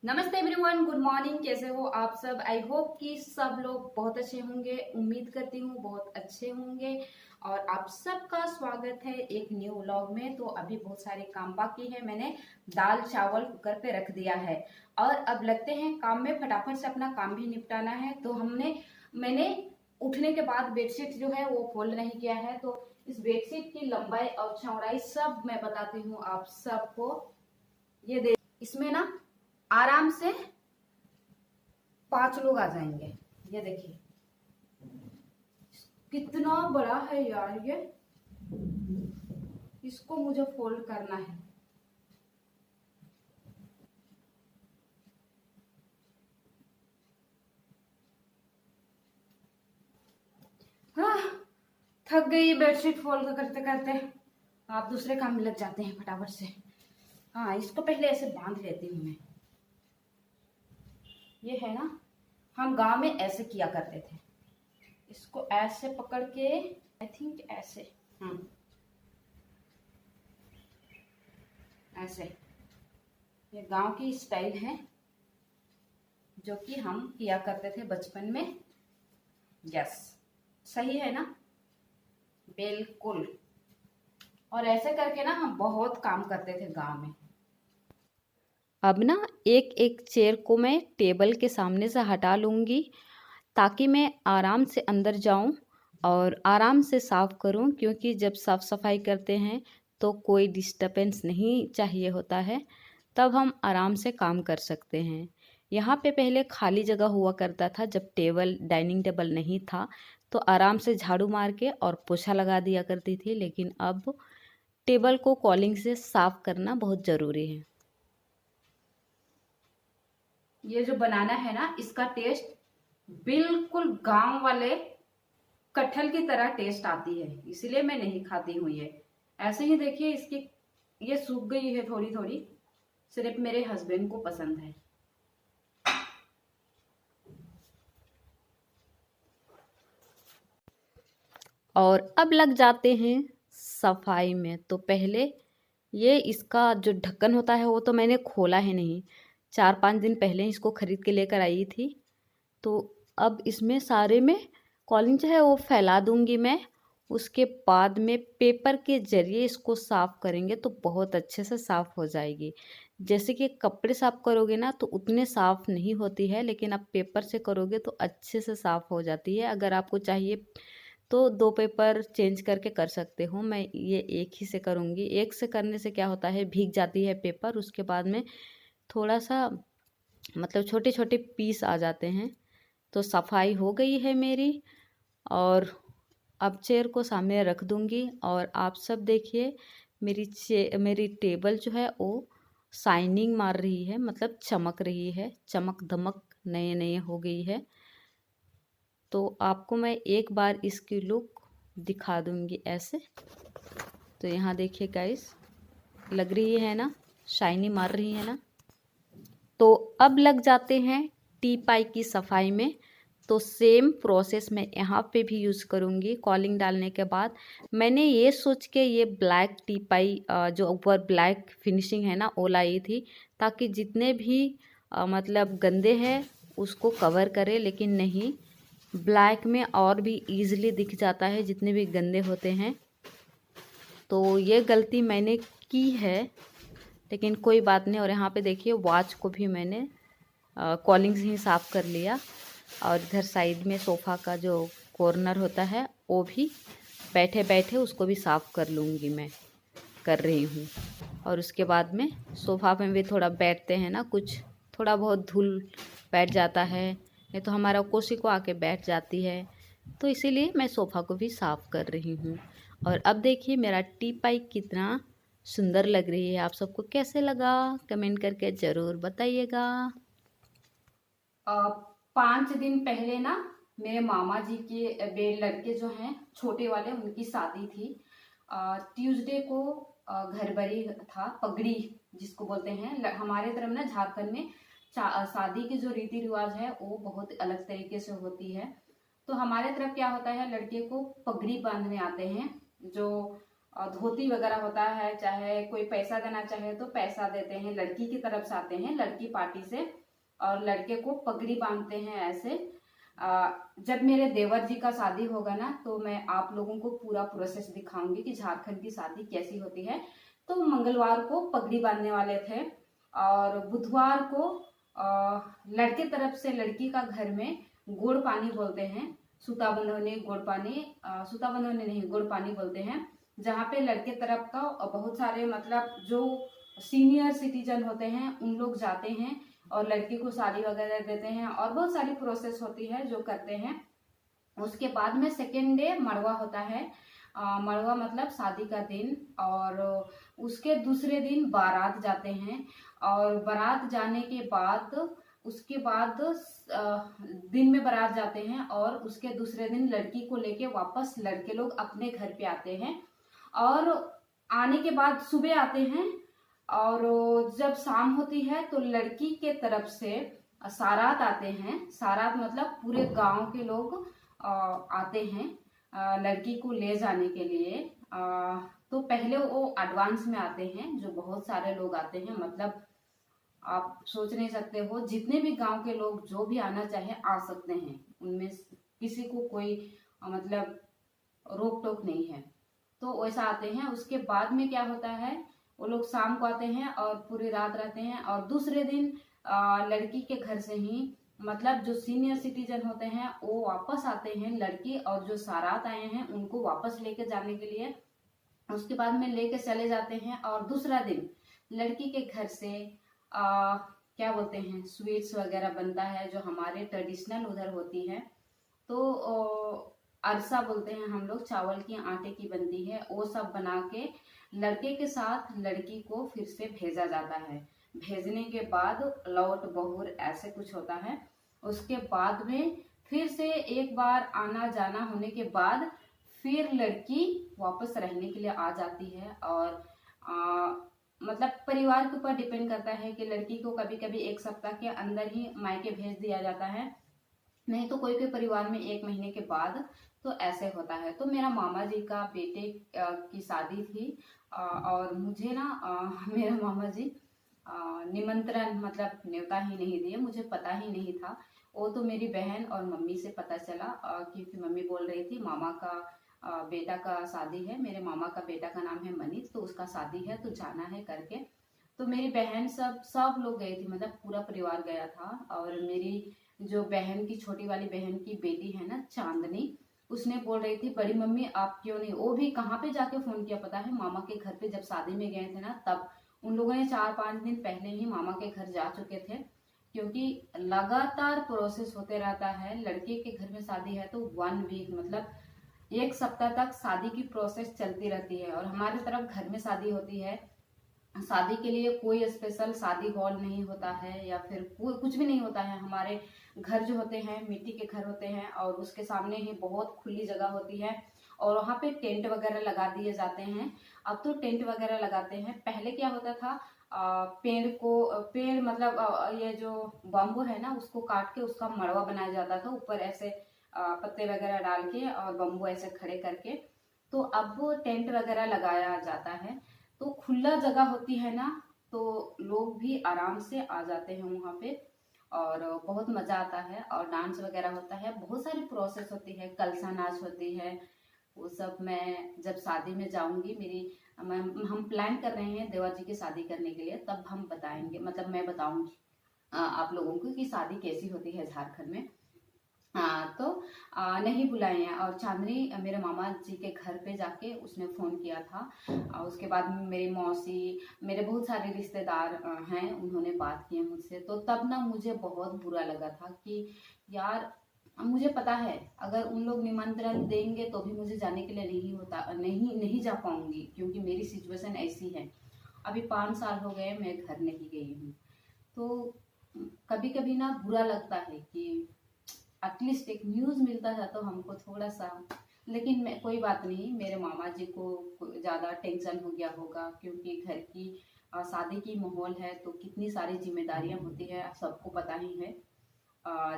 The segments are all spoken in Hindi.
नमस्ते एवरीवन, गुड मॉर्निंग। कैसे हो आप सब? आई होप कि सब लोग बहुत अच्छे होंगे। उम्मीद करती हूँ बहुत अच्छे होंगे। और आप सबका स्वागत है एक न्यू व्लॉग में। तो अभी बहुत सारे काम बाकी है। मैंने दाल चावल कुकर पे रख दिया है और अब लगते हैं काम में। फटाफट से अपना काम भी निपटाना है। तो मैंने उठने के बाद बेडशीट जो है वो फोल्ड नहीं किया है। तो इस बेडशीट की लंबाई और चौड़ाई सब मैं बताती हूँ आप सबको। ये देख, इसमें ना आराम से 5 लोग आ जाएंगे। ये देखिए कितना बड़ा है यार ये। इसको मुझे फोल्ड करना है। हाँ, थक गई बेडशीट फोल्ड करते करते। आप दूसरे काम में लग जाते हैं फटाफट से। हाँ, इसको पहले ऐसे बांध लेती हूँ मैं। ये है ना, हम गांव में ऐसे किया करते थे। इसको ऐसे पकड़ के, आई थिंक ऐसे, हाँ ऐसे। ये गांव की स्टाइल है जो कि हम किया करते थे बचपन में। यस, सही है ना? बिल्कुल। और ऐसे करके ना हम बहुत काम करते थे गांव में। अब ना एक एक चेयर को मैं टेबल के सामने से हटा लूँगी ताकि मैं आराम से अंदर जाऊं और आराम से साफ़ करूं, क्योंकि जब साफ़ सफाई करते हैं तो कोई डिस्टर्बेंस नहीं चाहिए होता है। तब हम आराम से काम कर सकते हैं। यहाँ पे पहले खाली जगह हुआ करता था जब टेबल डाइनिंग टेबल नहीं था, तो आराम से झाड़ू मार के और पोछा लगा दिया करती थी। लेकिन अब टेबल को कॉलिंग से साफ़ करना बहुत ज़रूरी है। ये जो बनाना है ना, इसका टेस्ट बिल्कुल गांव वाले कटहल की तरह टेस्ट आती है। इसलिए मैं नहीं खाती हूँ ये। ऐसे ही देखिए, इसकी ये सूख गई है थोड़ी थोड़ी। सिर्फ मेरे हस्बैंड को पसंद है। और अब लग जाते हैं सफाई में। तो पहले ये इसका जो ढक्कन होता है वो तो मैंने खोला है नहीं। 4-5 दिन पहले इसको खरीद के लेकर आई थी। तो अब इसमें सारे में कॉलिंग जो है वो फैला दूंगी मैं। उसके बाद में पेपर के ज़रिए इसको साफ़ करेंगे तो बहुत अच्छे से साफ़ हो जाएगी। जैसे कि कपड़े साफ़ करोगे ना तो उतने साफ़ नहीं होती है, लेकिन आप पेपर से करोगे तो अच्छे से साफ़ हो जाती है। अगर आपको चाहिए तो 2 पेपर चेंज करके कर सकते हो। मैं ये एक ही से करूँगी। एक से करने से क्या होता है, भीग जाती है पेपर, उसके बाद में थोड़ा सा मतलब छोटे छोटे पीस आ जाते हैं। तो सफाई हो गई है मेरी। और अब चेयर को सामने रख दूंगी और आप सब देखिए, मेरी टेबल जो है वो शाइनिंग मार रही है, मतलब चमक रही है, चमक धमक नए नए हो गई है। तो आपको मैं एक बार इसकी लुक दिखा दूंगी ऐसे। तो यहाँ देखिए गाइस, लग रही है ना, शाइनी मार रही है ना। तो अब लग जाते हैं टी पाई की सफाई में। तो सेम प्रोसेस मैं यहाँ पे भी यूज़ करूँगी। कॉलिंग डालने के बाद मैंने ये सोच के ये ब्लैक टी पाई जो ऊपर ब्लैक फिनिशिंग है ना वो लाई थी, ताकि जितने भी मतलब गंदे हैं उसको कवर करे। लेकिन नहीं, ब्लैक में और भी ईज़िली दिख जाता है जितने भी गंदे होते हैं। तो ये गलती मैंने की है, लेकिन कोई बात नहीं। और यहाँ पे देखिए वॉच को भी मैंने कॉलिंग से ही साफ़ कर लिया। और इधर साइड में सोफ़ा का जो कॉर्नर होता है वो भी बैठे बैठे उसको भी साफ़ कर लूँगी, मैं कर रही हूँ। और उसके बाद में सोफ़ा में भी थोड़ा बैठते हैं ना, कुछ थोड़ा बहुत धूल बैठ जाता है, नहीं तो हमारा कुर्सी को आके बैठ जाती है। तो इसीलिए मैं सोफ़ा को भी साफ़ कर रही हूँ। और अब देखिए मेरा टी पाई कितना सुंदर लग रही है। आप सबको कैसे लगा कमेंट करके ज़रूर बताइएगा। 5 दिन पहले ना मेरे मामा जी के लड़के जो हैं छोटे वाले, उनकी शादी थी। ट्यूसडे को घरबरी था, पगड़ी जिसको बोलते हैं। हमारे तरफ ना झारखंड में शादी की जो रीति रिवाज है वो बहुत अलग तरीके से होती है। तो हमारे तरफ क्या होता है, लड़के को पगड़ी बांधने आते हैं। जो धोती वगैरह होता है, चाहे कोई पैसा देना चाहे तो पैसा देते हैं, लड़की की तरफ से आते हैं लड़की पार्टी से, और लड़के को पगड़ी बांधते हैं ऐसे। जब मेरे देवर जी का शादी होगा ना तो मैं आप लोगों को पूरा प्रोसेस दिखाऊंगी कि झारखंड की शादी कैसी होती है। तो मंगलवार को पगड़ी बांधने वाले थे, और बुधवार को लड़के तरफ से लड़की का घर में गुड़ पानी बोलते हैं, सूता बंधोने गुड़ पानी, सूता बंधोने नहीं गुड़ पानी बोलते हैं, जहाँ पे लड़के तरफ का बहुत सारे मतलब जो सीनियर सिटीजन होते हैं उन लोग जाते हैं और लड़की को साड़ी वगैरह देते हैं, और बहुत सारी प्रोसेस होती है जो करते हैं। उसके बाद में सेकेंड डे मड़वा होता है। मड़वा मतलब शादी का दिन, और उसके दूसरे दिन बारात जाते हैं, और बारात जाने के बाद उसके बाद दिन में बारात जाते हैं, और उसके दूसरे दिन लड़की को लेके वापस लड़के लोग अपने घर पे आते हैं, और आने के बाद सुबह आते हैं, और जब शाम होती है तो लड़की के तरफ से सारात आते हैं। सारात मतलब पूरे गांव के लोग आते हैं लड़की को ले जाने के लिए। तो पहले वो एडवांस में आते हैं, जो बहुत सारे लोग आते हैं, मतलब आप सोच नहीं सकते हो, जितने भी गांव के लोग जो भी आना चाहे आ सकते हैं, उनमें किसी को कोई मतलब रोक टोक नहीं है। तो वैसा आते हैं। उसके बाद में क्या होता है, वो लोग शाम को आते हैं और पूरी रात रहते हैं, और दूसरे दिन लड़की के घर से ही मतलब जो सीनियर सिटीजन होते हैं वो वापस आते हैं लड़की, और जो सारात आए हैं उनको वापस लेके जाने के लिए उसके बाद में लेके चले जाते हैं। और दूसरा दिन लड़की के घर से क्या बोलते हैं स्वीट्स वगैरह बनता है, जो हमारे ट्रेडिशनल उधर होती है। तो अरसा बोलते हैं हम लोग, चावल की आटे की बनती है, वो सब बना के लड़के के साथ लड़की को फिर से भेजा जाता है। भेजने के बाद लौट बहुर ऐसे कुछ होता है। उसके बाद में फिर से एक बार आना जाना होने के बाद फिर लड़की वापस रहने के लिए आ जाती है। और मतलब परिवार के ऊपर डिपेंड करता है कि लड़की को कभी कभी एक सप्ताह के अंदर ही मायके भेज दिया जाता है, नहीं तो कोई कोई परिवार में 1 महीने के बाद। तो ऐसे होता है। तो मेरा मामा जी का बेटे की शादी थी, और मुझे ना मेरा मामा जी निमंत्रण मतलब न्योता ही नहीं दिए, मुझे पता ही नहीं था। वो तो मेरी बहन और मम्मी से पता चला, क्योंकि मम्मी बोल रही थी मामा का बेटा का शादी है, मेरे मामा का बेटा का नाम है मनीष, तो उसका शादी है तो जाना है करके। तो मेरी बहन सब लोग गए थे, मतलब पूरा परिवार गया था। और मेरी जो बहन की छोटी वाली बहन की बेटी है ना चांदनी, उसने बोल रही थी बड़ी मम्मी आप क्यों नहीं, वो भी कहाँ पे जाके फोन किया पता है, मामा के घर पे जब शादी में गए थे ना, तब उन लोगों ने 4-5 दिन पहले ही मामा के घर जा चुके थे, क्योंकि लगातार प्रोसेस होते रहता है। लड़के के घर में शादी है तो 1 वीक मतलब 1 सप्ताह तक शादी की प्रोसेस चलती रहती है। और हमारी तरफ घर में शादी होती है, शादी के लिए कोई स्पेशल शादी हॉल नहीं होता है, या फिर कुछ भी नहीं होता है। हमारे घर जो होते हैं मिट्टी के घर होते हैं, और उसके सामने ही बहुत खुली जगह होती है, और वहाँ पे टेंट वगैरह लगा दिए जाते हैं। अब तो टेंट वगैरह लगाते हैं, पहले क्या होता था पेड़ मतलब ये जो बम्बू है ना उसको काट के उसका मड़वा बनाया जाता था, ऊपर ऐसे पत्ते वगैरह डाल के और बम्बू ऐसे खड़े करके। तो अब टेंट वगैरह लगाया जाता है, तो खुला जगह होती है ना, तो लोग भी आराम से आ जाते हैं वहाँ पे, और बहुत मजा आता है। और डांस वगैरह होता है, बहुत सारी प्रोसेस होती है, कलसा नाच होती है, वो सब मैं जब शादी में जाऊंगी, हम प्लान कर रहे हैं देवर जी की शादी करने के लिए, तब हम बताएंगे, मतलब मैं बताऊंगी आप लोगों को कि शादी कैसी होती है झारखंड में। तो नहीं बुलाए हैं। और चांदनी मेरे मामा जी के घर पे जाके उसने फ़ोन किया था। उसके बाद मेरी मौसी, मेरे बहुत सारे रिश्तेदार हैं, उन्होंने बात की है मुझसे। तो तब ना मुझे बहुत बुरा लगा था कि यार मुझे पता है अगर उन लोग निमंत्रण देंगे तो भी मुझे जाने के लिए नहीं जा पाऊंगी, क्योंकि मेरी सिचुएशन ऐसी है। अभी 5 साल हो गए मैं घर नहीं गई हूँ। तो कभी कभी ना बुरा लगता है कि एटलीस्ट एक न्यूज़ मिलता था तो हमको थोड़ा सा, लेकिन मैं कोई बात नहीं, मेरे मामा जी को ज़्यादा टेंशन हो गया होगा, क्योंकि घर की शादी की माहौल है तो कितनी सारी जिम्मेदारियां होती है, सबको पता ही है।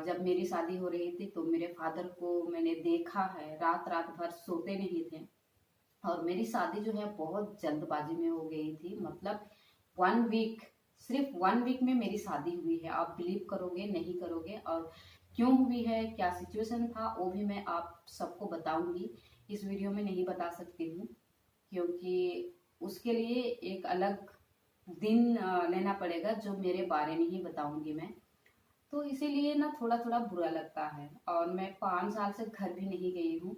जब मेरी शादी हो रही थी तो मेरे फादर को मैंने देखा है, रात रात भर सोते नहीं थे, और मेरी शादी जो है बहुत जल्दबाजी में हो गई थी। मतलब 1 वीक, सिर्फ 1 वीक में मेरी शादी हुई है। आप बिलीव करोगे नहीं करोगे, और क्यों हुई है, क्या सिचुएशन था, वो भी मैं आप सबको बताऊंगी। इस वीडियो में नहीं बता सकती हूँ, क्योंकि उसके लिए एक अलग दिन लेना पड़ेगा, जो मेरे बारे में ही बताऊंगी मैं। तो इसीलिए ना थोड़ा थोड़ा बुरा लगता है। और मैं 5 साल से घर भी नहीं गई हूँ,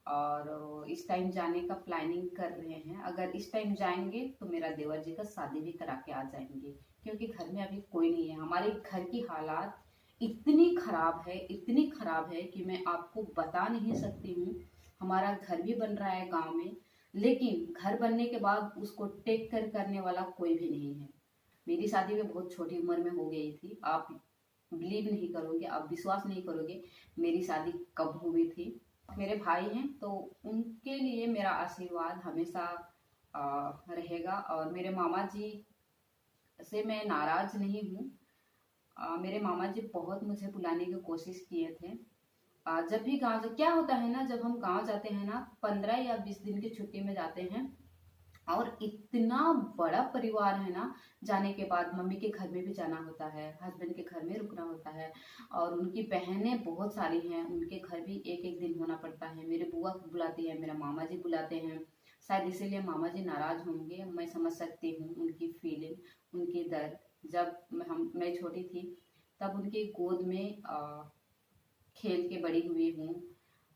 और इस टाइम जाने का प्लानिंग कर रहे हैं। अगर इस टाइम जाएंगे तो मेरा देवर जी का शादी भी करा के आ जाएंगे, क्योंकि घर में अभी कोई नहीं है। हमारे घर की हालात इतनी खराब है, इतनी खराब है कि मैं आपको बता नहीं सकती हूँ। हमारा घर भी बन रहा है गांव में, लेकिन घर बनने के बाद उसको टेक केयर करने वाला कोई भी नहीं है। मेरी शादी भी बहुत छोटी उम्र में हो गई थी। आप बिलीव नहीं करोगे, आप विश्वास नहीं करोगे मेरी शादी कब हुई थी। मेरे भाई हैं तो उनके लिए मेरा आशीर्वाद हमेशा रहेगा। और मेरे मामा जी से मैं नाराज नहीं हूँ। मेरे मामा जी बहुत मुझे बुलाने की कोशिश किए थे। जब भी गांव, क्या होता है ना, जब हम गांव जाते हैं ना, 15 या 20 दिन की छुट्टी में जाते हैं, और इतना बड़ा परिवार है ना, जाने के बाद मम्मी के घर में भी जाना होता है, हस्बैंड के घर में रुकना होता है, और उनकी बहनें बहुत सारी हैं, उनके घर भी एक एक दिन होना पड़ता है। मेरे बुआ बुलाती है, मेरा मामा जी बुलाते हैं। शायद इसीलिए मामा जी नाराज होंगे, मैं समझ सकती हूँ उनकी फीलिंग, उनकी दर्द। जब मैं छोटी थी, तब उनकी गोद में खेल के बड़ी हुई हूँ।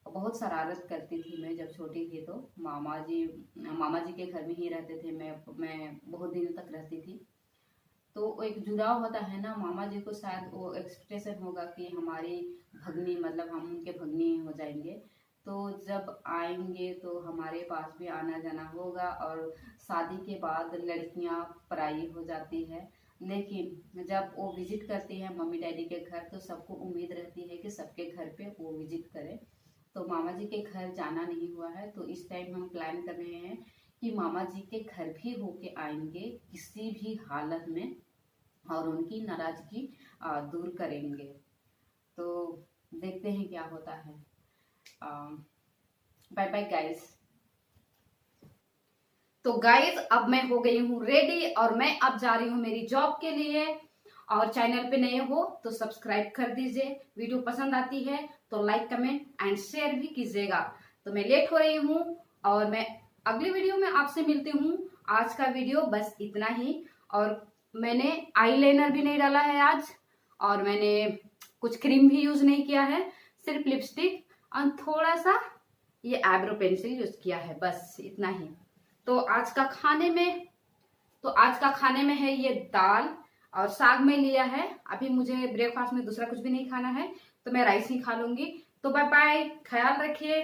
बहुत शरारत करती थी मैं जब छोटी थी। तो मामा जी के घर में ही रहते थे, मैं बहुत दिनों तक रहती थी। तो वो एक जुड़ाव होता है ना, मामा जी को शायद वो एक्सपेक्टेशन होगा कि हमारी भगनी, मतलब हम उनके भगनी हो जाएंगे, तो जब आएंगे तो हमारे पास भी आना जाना होगा। और शादी के बाद लड़कियां पराई हो जाती है, लेकिन जब वो विजिट करती है मम्मी डैडी के घर, तो सबको उम्मीद रहती है कि सबके घर पे वो विजिट करें। तो मामा जी के घर जाना नहीं हुआ है, तो इस टाइम हम प्लान कर रहे हैं कि मामा जी के घर भी होके आएंगे किसी भी हालत में, और उनकी नाराजगी दूर करेंगे। तो देखते हैं क्या होता है। Bye bye guys. तो गाइस अब मैं हो गई हूँ रेडी, और मैं अब जा रही हूँ मेरी जॉब के लिए। और चैनल पे नए हो तो सब्सक्राइब कर दीजिए, वीडियो पसंद आती है तो लाइक कमेंट एंड शेयर भी कीजिएगा। तो मैं लेट हो रही हूँ, और मैं अगली वीडियो में आपसे मिलती हूँ। आज का वीडियो बस इतना ही। और मैंने आईलाइनर भी नहीं डाला है आज, और मैंने कुछ क्रीम भी यूज नहीं किया है, सिर्फ लिपस्टिक और थोड़ा सा ये आईब्रो पेंसिल यूज किया है, बस इतना ही। तो आज का खाने में है ये दाल और साग में लिया है। अभी मुझे ब्रेकफास्ट में दूसरा कुछ भी नहीं खाना है, तो मैं राइस ही खा लूंगी। तो बाय बाय, ख्याल रखिए।